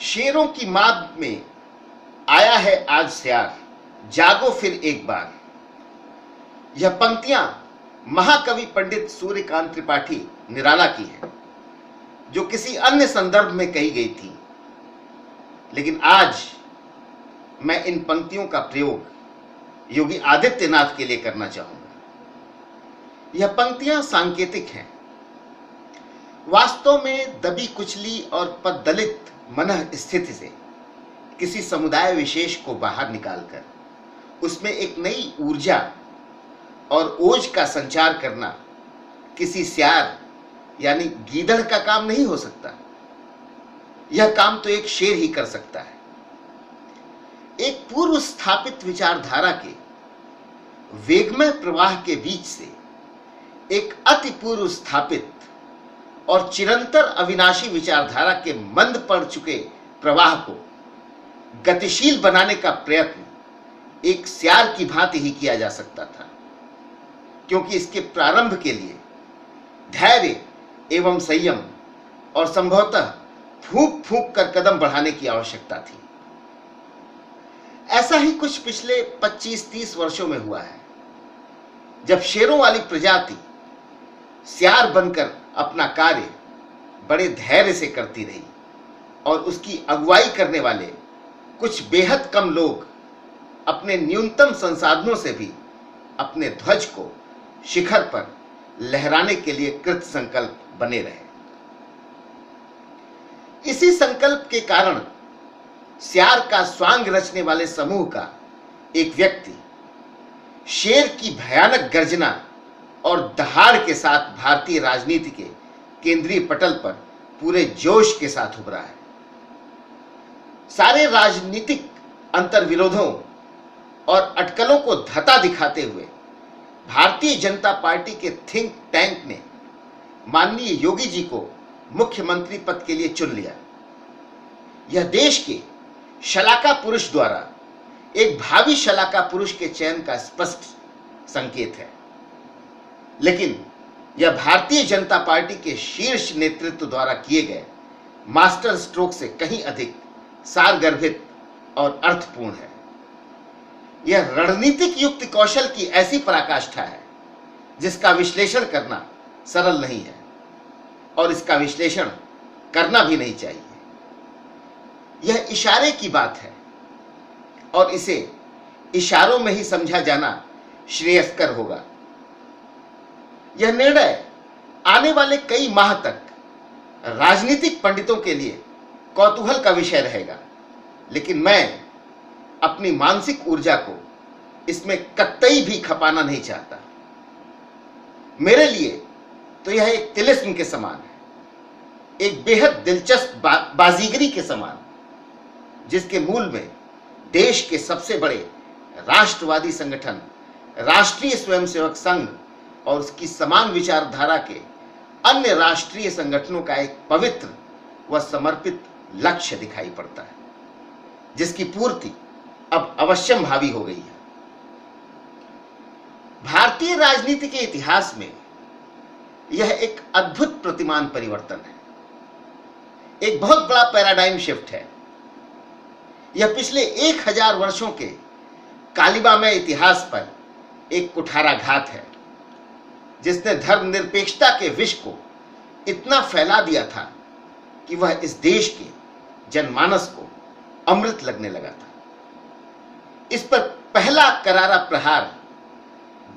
शेरों की माद में आया है आज स्यार, जागो फिर एक बार। यह पंक्तियां महाकवि पंडित सूर्यकांत त्रिपाठी निराला की हैं, जो किसी अन्य संदर्भ में कही गई थी, लेकिन आज मैं इन पंक्तियों का प्रयोग योगी आदित्यनाथ के लिए करना चाहूंगा। यह पंक्तियां सांकेतिक हैं। वास्तव में दबी कुचली और पददलित मनः स्थिति से किसी समुदाय विशेष को बाहर निकालकर उसमें एक नई ऊर्जा और ओज का संचार करना किसी स्यार यानी गीदड़ का काम नहीं हो सकता। यह काम तो एक शेर ही कर सकता है। एक पूर्व स्थापित विचारधारा के वेगमय प्रवाह के बीच से एक अति पूर्व स्थापित और चिरंतर अविनाशी विचारधारा के मंद पड़ चुके प्रवाह को गतिशील बनाने का प्रयत्न एक स्यार की भांति ही किया जा सकता था, क्योंकि इसके प्रारंभ के लिए धैर्य एवं संयम और संभवतः फूंक फूंक कर कदम बढ़ाने की आवश्यकता थी। ऐसा ही कुछ पिछले 25-30 वर्षों में हुआ है, जब शेरों वाली प्रजाति स्यार बनकर अपना कार्य बड़े धैर्य से करती रही और उसकी अगुवाई करने वाले कुछ बेहद कम लोग अपने न्यूनतम संसाधनों से भी अपने ध्वज को शिखर पर लहराने के लिए कृत संकल्प बने रहे। इसी संकल्प के कारण स्यार का स्वांग रचने वाले समूह का एक व्यक्ति शेर की भयानक गर्जना और दहाड़ के साथ भारतीय राजनीति के केंद्रीय पटल पर पूरे जोश के साथ उभरा है। सारे राजनीतिक अंतर्विरोधों और अटकलों को धता दिखाते हुए भारतीय जनता पार्टी के थिंक टैंक ने माननीय योगी जी को मुख्यमंत्री पद के लिए चुन लिया। यह देश के शलाका पुरुष द्वारा एक भावी शलाका पुरुष के चयन का स्पष्ट संकेत है, लेकिन यह भारतीय जनता पार्टी के शीर्ष नेतृत्व द्वारा किए गए मास्टर स्ट्रोक से कहीं अधिक सारगर्भित और अर्थपूर्ण है। यह रणनीतिक युक्ति कौशल की ऐसी पराकाष्ठा है जिसका विश्लेषण करना सरल नहीं है और इसका विश्लेषण करना भी नहीं चाहिए। यह इशारे की बात है और इसे इशारों में ही समझा जाना श्रेयस्कर होगा। यह निर्णय आने वाले कई माह तक राजनीतिक पंडितों के लिए कौतूहल का विषय रहेगा, लेकिन मैं अपनी मानसिक ऊर्जा को इसमें कतई भी खपाना नहीं चाहता। मेरे लिए तो यह एक तिलिस्म के समान है, एक बेहद दिलचस्प बाजीगरी के समान, जिसके मूल में देश के सबसे बड़े राष्ट्रवादी संगठन राष्ट्रीय स्वयंसेवक संघ और उसकी समान विचारधारा के अन्य राष्ट्रीय संगठनों का एक पवित्र व समर्पित लक्ष्य दिखाई पड़ता है, जिसकी पूर्ति अब अवश्यम भावी हो गई है। भारतीय राजनीति के इतिहास में यह एक अद्भुत प्रतिमान परिवर्तन है, एक बहुत बड़ा पैराडाइम शिफ्ट है। यह पिछले 1000 वर्षों के कालिबामय इतिहास पर एक कुठाराघात है, जिसने धर्मनिरपेक्षता के विष को इतना फैला दिया था कि वह इस देश के जनमानस को अमृत लगने लगा था। इस पर पहला करारा प्रहार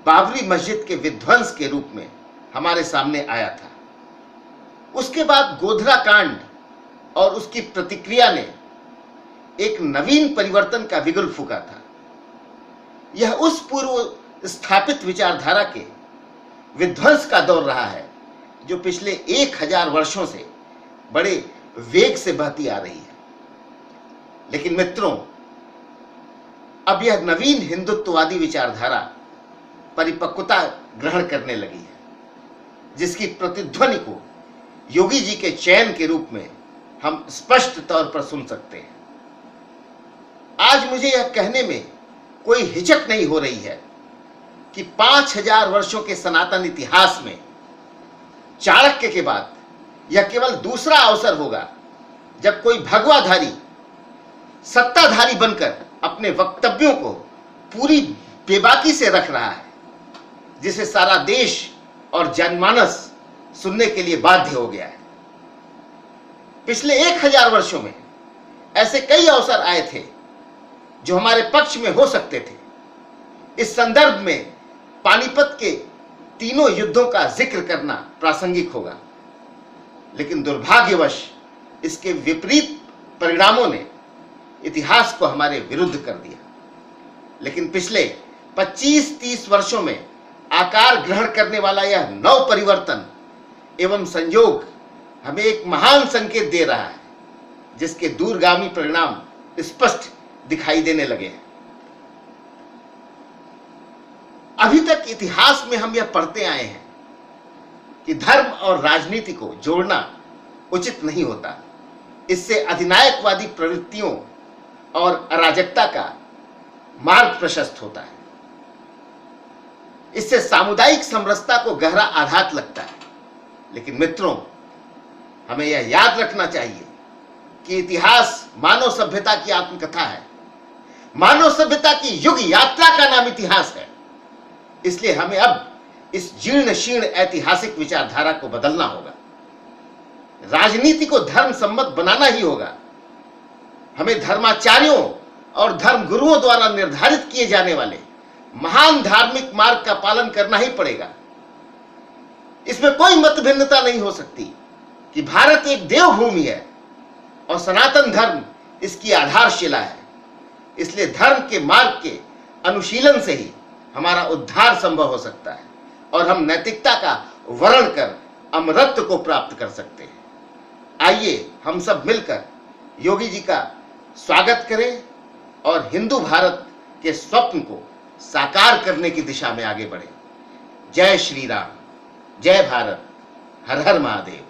बाबरी मस्जिद के विध्वंस के रूप में हमारे सामने आया था। उसके बाद गोधरा कांड और उसकी प्रतिक्रिया ने एक नवीन परिवर्तन का बिगुल फूंका था। यह उस पूर्व स्थापित विचारधारा के विध्वंस का दौर रहा है जो पिछले 1000 वर्षों से बड़े वेग से बहती आ रही है। लेकिन मित्रों, अब यह नवीन हिंदुत्ववादी विचारधारा परिपक्वता ग्रहण करने लगी है, जिसकी प्रतिध्वनि को योगी जी के चयन के रूप में हम स्पष्ट तौर पर सुन सकते हैं। आज मुझे यह कहने में कोई हिचक नहीं हो रही है कि 5000 वर्षों के सनातन इतिहास में चाणक्य के बाद यह केवल दूसरा अवसर होगा जब कोई भगवाधारी सत्ताधारी बनकर अपने वक्तव्यों को पूरी बेबाकी से रख रहा है, जिसे सारा देश और जनमानस सुनने के लिए बाध्य हो गया है। पिछले 1000 वर्षों में ऐसे कई अवसर आए थे जो हमारे पक्ष में हो सकते थे। इस संदर्भ में पानीपत के तीनों युद्धों का जिक्र करना प्रासंगिक होगा, लेकिन दुर्भाग्यवश इसके विपरीत परिणामों ने इतिहास को हमारे विरुद्ध कर दिया। लेकिन पिछले 25-30 वर्षों में आकार ग्रहण करने वाला यह नव परिवर्तन एवं संयोग हमें एक महान संकेत दे रहा है, जिसके दूरगामी परिणाम स्पष्ट दिखाई देने लगे हैं। अभी तक इतिहास में हम यह पढ़ते आए हैं कि धर्म और राजनीति को जोड़ना उचित नहीं होता। इससे अधिनायकवादी प्रवृत्तियों और अराजकता का मार्ग प्रशस्त होता है। इससे सामुदायिक समरसता को गहरा आघात लगता है। लेकिन मित्रों, हमें यह याद रखना चाहिए कि इतिहास मानव सभ्यता की आत्मकथा है। मानव सभ्यता की युग यात्रा का नाम इतिहास है। इसलिए हमें अब इस जीर्ण शीर्ण ऐतिहासिक विचारधारा को बदलना होगा। राजनीति को धर्म सम्मत बनाना ही होगा। हमें धर्माचार्यों और धर्मगुरुओं द्वारा निर्धारित किए जाने वाले महान धार्मिक मार्ग का पालन करना ही पड़ेगा। इसमें कोई मतभिन्नता नहीं हो सकती कि भारत एक देवभूमि है और सनातन धर्म इसकी आधारशिला है। इसलिए धर्म के मार्ग के अनुशीलन से ही हमारा उद्धार संभव हो सकता है और हम नैतिकता का वर्ण कर अमरत्व को प्राप्त कर सकते हैं। आइए हम सब मिलकर योगी जी का स्वागत करें और हिंदू भारत के स्वप्न को साकार करने की दिशा में आगे बढ़ें। जय श्री राम, जय भारत, हर हर महादेव।